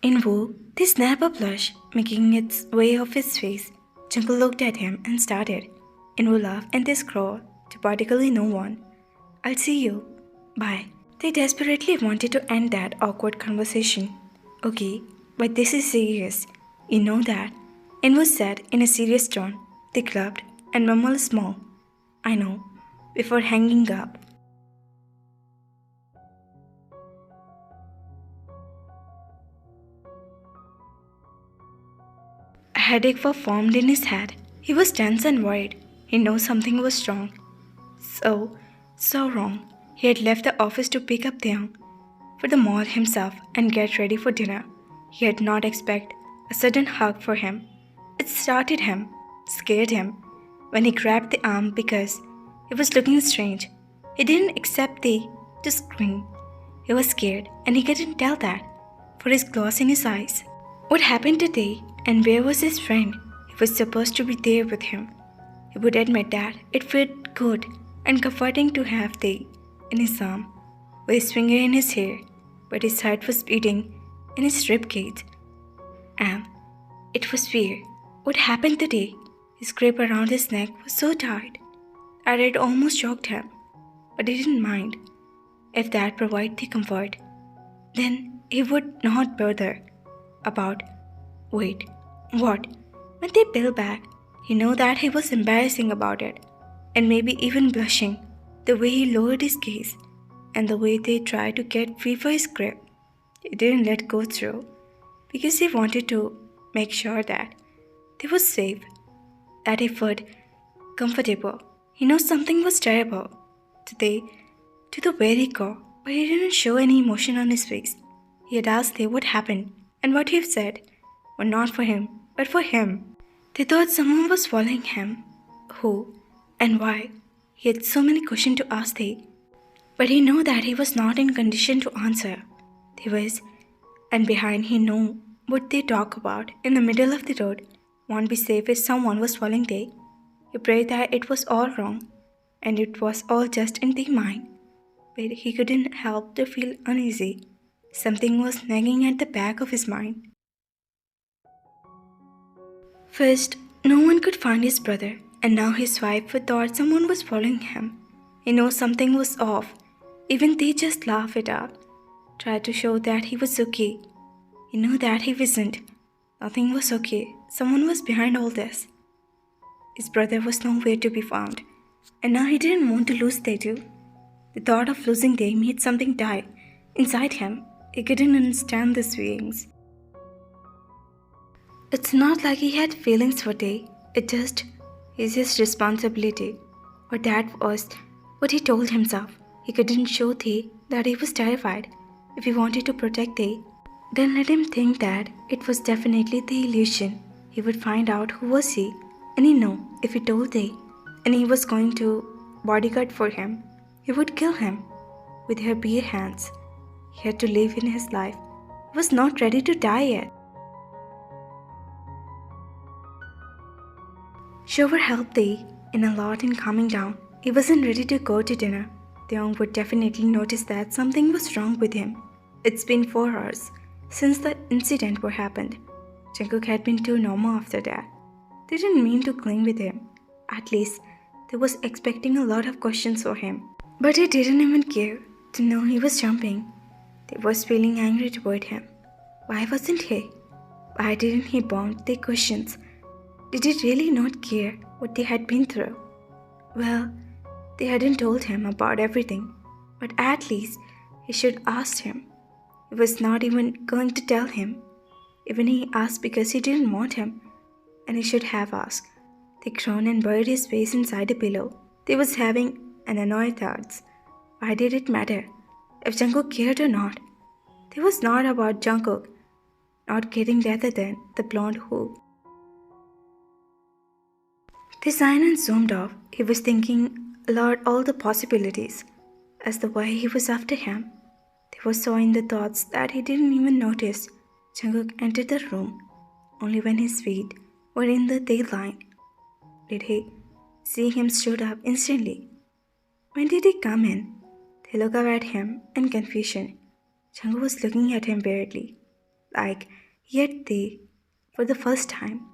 In Wu, the snap a blush making its way off his face. Jungkook looked at him and started. In Wu laughed and they scrawled to particularly no one. I'll see you. Bye. They desperately wanted to end that awkward conversation. Okay, but this is serious. You know that. In Wu said in a serious tone. They clubbed and mumbled small. I know. Before hanging up. A headache was formed in his head. He was tense and worried. He knew something was wrong. So wrong. He had left the office to pick up Taeyoung for the mall himself and get ready for dinner. He had not expected a sudden hug for him. It startled him, scared him, when he grabbed the arm because he was looking strange. He didn't accept to scream. He was scared and he couldn't tell that for his glass in his eyes. What happened today and where was his friend? He was supposed to be there with him. He would admit that it felt good and comforting to have Tae in his arm, with his finger in his hair, but his heart was beating in his ribcage. And it was fear. What happened today? His grip around his neck was so tight that it almost choked him, but he didn't mind. If that provided the comfort, then he would not bother about. Wait, what? When they peeled back, he knew that he was embarrassing about it, and maybe even blushing, the way he lowered his gaze, and the way they tried to get free for his grip. He didn't let go through, because he wanted to make sure that they were safe, that he felt comfortable. He knew something was terrible today, to the very core, but he didn't show any emotion on his face. He had asked them what happened, and what he said were not for him, but for him. They thought someone was following him. Who and why? He had so many questions to ask they, but he knew that he was not in condition to answer. There was, and behind he knew what they talk about in the middle of the road won't be safe if someone was following they. He prayed that it was all wrong, and it was all just in their mind. But he couldn't help to feel uneasy. Something was nagging at the back of his mind. First, no one could find his brother, and now his wife thought someone was following him. He knew something was off. Even they just laughed it out, tried to show that he was okay. He knew that he wasn't. Nothing was okay. Someone was behind all this. His brother was nowhere to be found, and now he didn't want to lose Teju. The thought of losing them made something die inside him. He couldn't understand these feelings. It's not like he had feelings for Tae. It just is his responsibility. Or that was what he told himself. He couldn't show Tae that he was terrified. If he wanted to protect Tae, then let him think that it was definitely the illusion. He would find out who was he, and he knew if he told Tae, and he was going to bodyguard for him, he would kill him with her bare hands. He had to live in his life. He was not ready to die yet. Shower helped Tae in a lot in calming down. He wasn't ready to go to dinner. Taeyong would definitely notice that something was wrong with him. It's been 4 hours since the incident happened. Jungkook had been too normal after that. They didn't mean to cling with him. At least, they was expecting a lot of questions for him. But he didn't even care to know he was jumping. They was feeling angry toward him. Why wasn't he? Why didn't he bound their questions? Did he really not care what they had been through? Well, they hadn't told him about everything, but at least he should ask him. He was not even going to tell him. Even he asked because he didn't want him, and he should have asked. They groaned and buried his face inside a pillow. They was having an annoyed thoughts. Why did it matter if Jungkook cared or not? It was not about Jungkook not caring rather than the blonde who. They signed and zoomed off. He was thinking aloud all the possibilities as the way he was after him. They were so in the thoughts that he didn't even notice Jungkook entered the room. Only when his feet were in the tail line did he see him stood up instantly. When did he come in? They looked up at him in confusion. Jungkook was looking at him weirdly. Like, yet they, for the first time,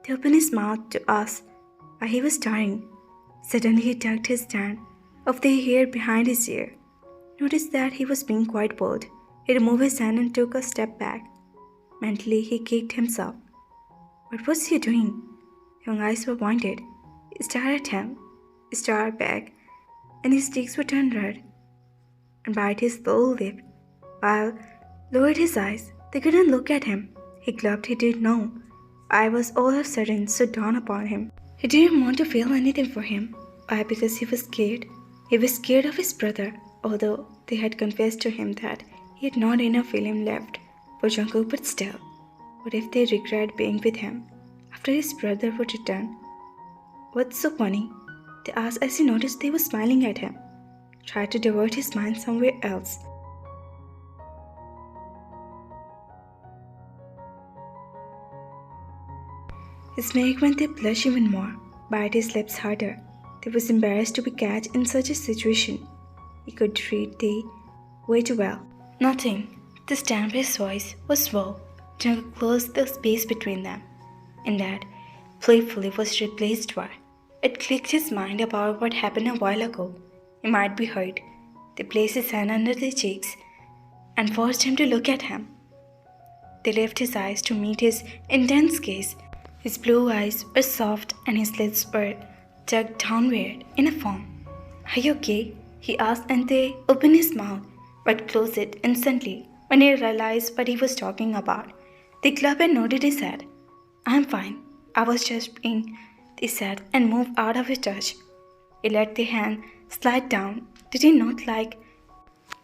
they opened his mouth to ask why he was staring. Suddenly he tugged his hand of the hair behind his ear. Noticed that he was being quite bold. He removed his hand and took a step back. Mentally, he kicked himself. What was he doing? Young eyes were pointed. He stared at him, stared back, and his cheeks were turned red and bite his lower lip, while lowered his eyes. They couldn't look at him. He gulped. He didn't know. I was all of a sudden so dawned upon him. He didn't want to feel anything for him. Why? Because he was scared. He was scared of his brother, although they had confessed to him that he had not enough feeling left for Jungkook, but still, what if they regret being with him after his brother would return? What's so funny? They asked as he noticed they were smiling at him. Tried to divert his mind somewhere else. His make when they blush even more, bite his lips harder. They was embarrassed to be catched in such a situation. He could read they way too well. Nothing. This time his voice was slow. Jungkook closed the space between them, and that playfully was replaced by. It clicked his mind about what happened a while ago. He might be hurt. They placed his hand under their cheeks and forced him to look at him. They lifted his eyes to meet his intense gaze. His blue eyes were soft and his lips were tugged downward in a form. Are you okay? He asked, and they opened his mouth but closed it instantly when he realized what he was talking about. They clapped and nodded his head. I'm fine. I was just being, they said, and moved out of his touch. He let the hand slide down. Did he not like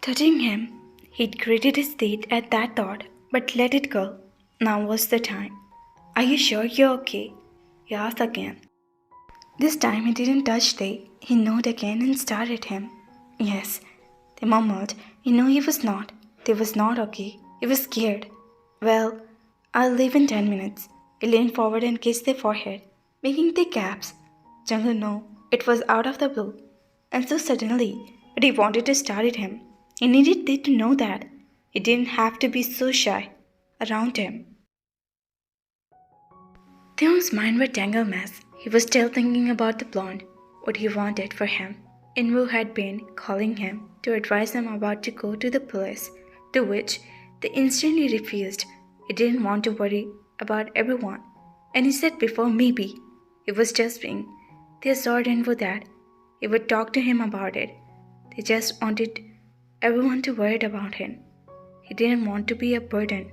touching him? He'd gritted his teeth at that thought, but let it go. Now was the time. Are you sure you're okay? He asked again. This time he didn't touch Tae. He nodded again and stared at him. Yes, they mumbled. He knew he was not. They was not okay. He was scared. Well, I'll leave in 10 minutes. He leaned forward and kissed their forehead, making their caps. Jungkook knew it was out of the blue, and so suddenly, but he wanted to stare at him. He needed Tae to know that he didn't have to be so shy around him. Theon's mind was a tangled mess. He was still thinking about the blonde, what he wanted for him. Inwoo had been calling him to advise him about to go to the police, to which they instantly refused. He didn't want to worry about everyone, and he said before maybe he was just being. They assured Inwoo that he would talk to him about it. They just wanted everyone to worry about him. He didn't want to be a burden